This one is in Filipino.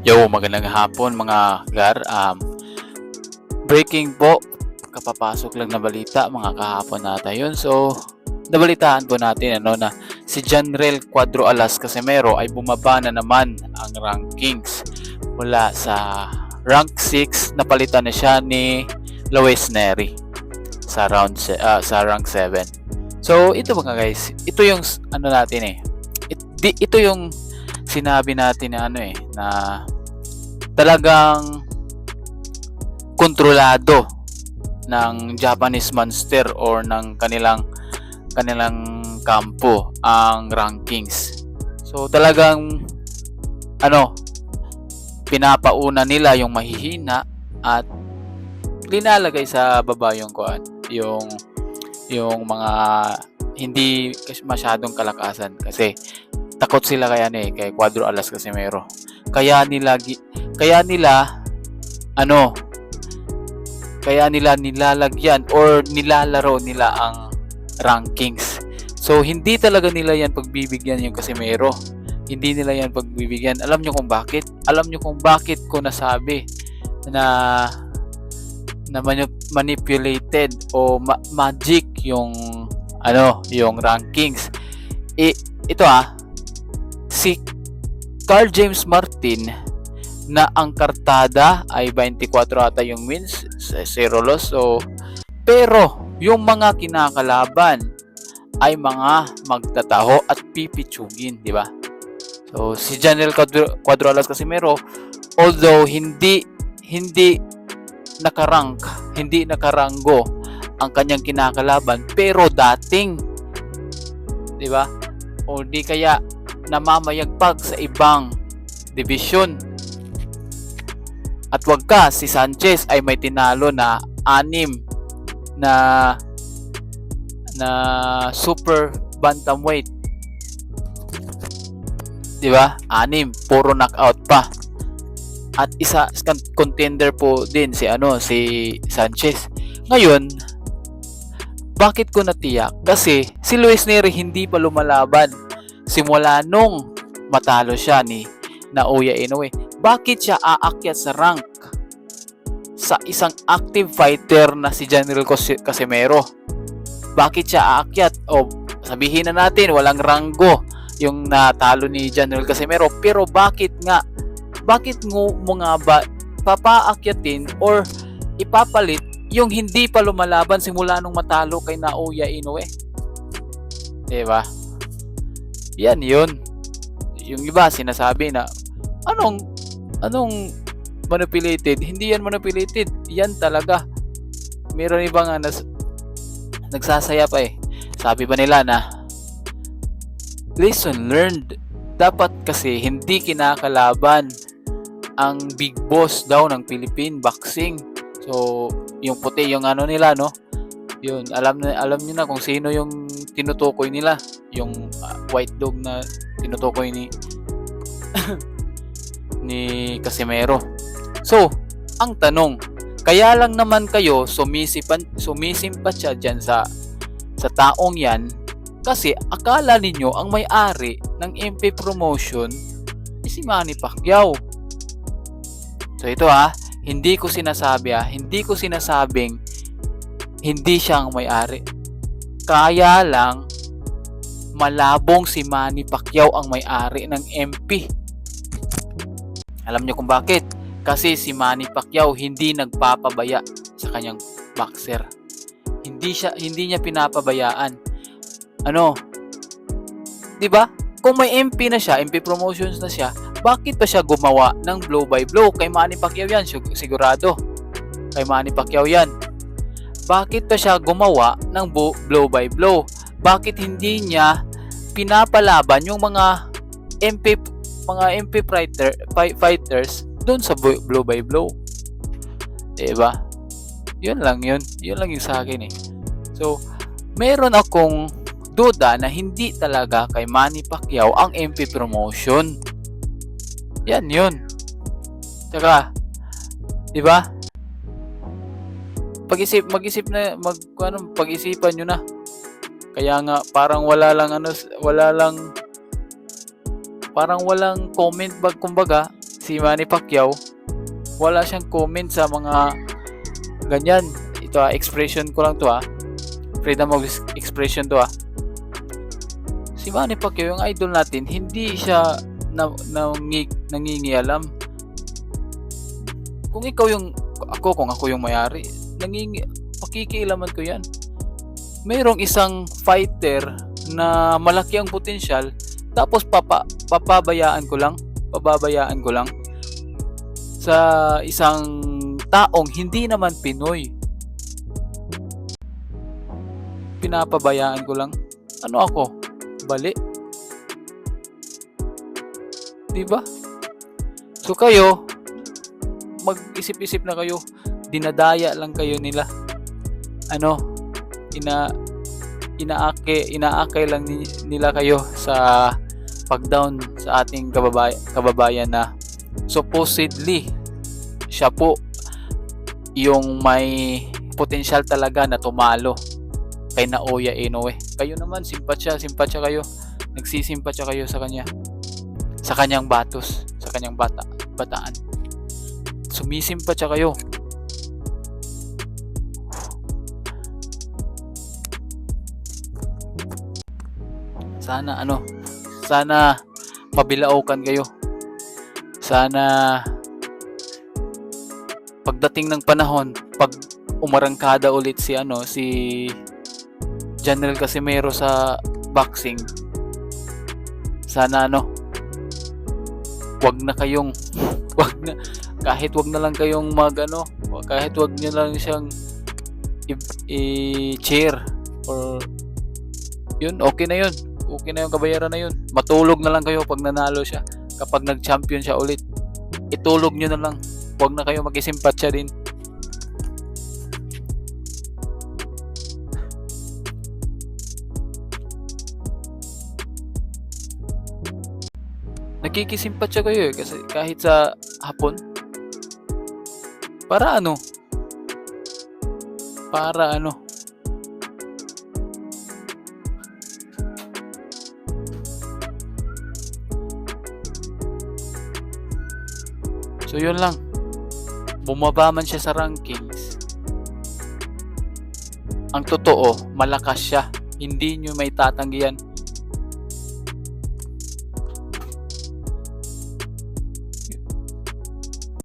Yo, magandang hapon mga gar. Breaking po, kapapasok lang na balita mga kahapon natin yun. So, nabalitaan po natin na si Janrel Cuadro Alas Casimero ay bumaba na naman ang rankings mula sa rank 6, napalitan na siya ni Lois Neri sa rank 7. So, ito mga guys, ito yung natin ito yung sinabi natin na talagang kontrolado ng Japanese Monster or ng kanilang kampo ang rankings. So talagang pinapauna nila yung mahihina at linalagay sa baba yung mga hindi masyadong kalakasan kasi takot sila kay Cuadro Alas Casimero. Kaya nila nilalagyan or nilalaro nila ang rankings. So hindi talaga nila yan pagbibigyan yung Casimero. Hindi nila yan pagbibigyan. Alam nyo kung bakit? Alam nyo kung bakit ko nasabi na manipulated o magic yung rankings. Ito si Carl James Martin na ang kartada ay 24 ata yung wins, 0 loss. So, pero yung mga kinakalaban ay mga magtataho at pipitsugin, di ba? So, si Janrel Cuadro Alas Casimero, although hindi nakaranggo ang kanyang kinakalaban, pero dating, di ba? O di kaya namamayagpag sa ibang division. At wag ka, si Sanchez ay may tinalo na 6 na super bantamweight. 'Di ba? 6, puro knockout pa. At isa contender po din si Sanchez. Ngayon, bakit ko natiyak? Kasi si Lois Neri hindi pa lumalaban simula nung matalo siya ni Naoya Inoue. Bakit siya aakyat sa rank sa isang active fighter na si Janrel Casimero? Bakit siya aakyat? O sabihin na natin walang ranggo yung natalo ni Janrel Casimero, pero bakit mo nga ba papaakyatin or ipapalit yung hindi pa lumalaban simula nung matalo kay Naoya Inoue? Diba? Yan yun. Yung iba sinasabi na anong manipulated? Hindi yan manipulated. Yan talaga. Meron iba nga nagsasaya pa Sabi ba nila na lesson learned. Dapat kasi hindi kinakalaban ang big boss daw ng Philippine boxing. So, yung puti yung nila, no? Yun, alam niyo na kung sino yung tinutukoy nila. Yung white dog na tinutukoy ni Casimero. So, ang tanong, kaya lang naman kayo sumisimpat siya dyan sa taong yan kasi akala ninyo ang may-ari ng MP Promotion ay si Manny Pacquiao. So ito hindi ko sinasabing hindi siya ang may-ari. Kaya lang malabong si Manny Pacquiao ang may-ari ng MP. Alam niyo kung bakit? Kasi si Manny Pacquiao hindi nagpapabaya sa kanyang boxer. Hindi niya pinapabayaan. 'Di ba? Kung may MP na siya, MP Promotions na siya, bakit pa siya gumawa ng blow by blow? Kay Manny Pacquiao yan, sigurado. Kay Manny Pacquiao yan. Bakit pa siya gumawa ng blow by blow? Bakit hindi niya pinapalaban yung mga MP fighters doon sa blow by blow? Diba? Yun lang yung sa akin So, meron akong duda na hindi talaga kay Manny Pacquiao ang MP Promotion. Yan yun. Saka, diba? Pag-isipan nyo na. Kaya nga parang parang walang comment kumbaga si Manny Pacquiao, wala siyang comment sa mga ganyan. Ito expression ko lang to freedom of expression to Si Manny Pacquiao, yung idol natin, hindi siya nangingialam. Kung ako yung mayari, pakikialaman ko yan. Mayroong isang fighter na malaki ang potensyal, tapos pababayaan ko lang sa isang taong hindi naman Pinoy. Pinapabayaan ko lang. Ano ako? Bali? Diba? So kayo, mag-isip-isip na kayo. Dinadaya lang kayo nila. Inaakay lang nila kayo sa pag-down sa ating kababayan na supposedly siya po yung may potensyal talaga na tumalo kay Naoya Inoue. Kayo naman, simpatya kayo. Nagsisimpatya kayo sa kanya. Sa kanyang bataan. Sumisimpatya kayo. Sana mabilaukan kayo. Sana pagdating ng panahon, pag umarangkada ulit si General Casimero sa boxing, sana kahit wag na lang kayong kahit wag niyo lang siyang i-cheer or yun, okay na yung kabayaran na yun. Matulog na lang kayo pag nanalo siya. Kapag nag-champion siya ulit, itulog nyo na lang. Huwag na kayo mag-isimpatya din. Nagkikisimpatya kayo kasi kahit sa hapon. Para ano? So yun lang. Bumaba man siya sa rankings. Ang totoo, malakas siya. Hindi nyo may tatanggihan.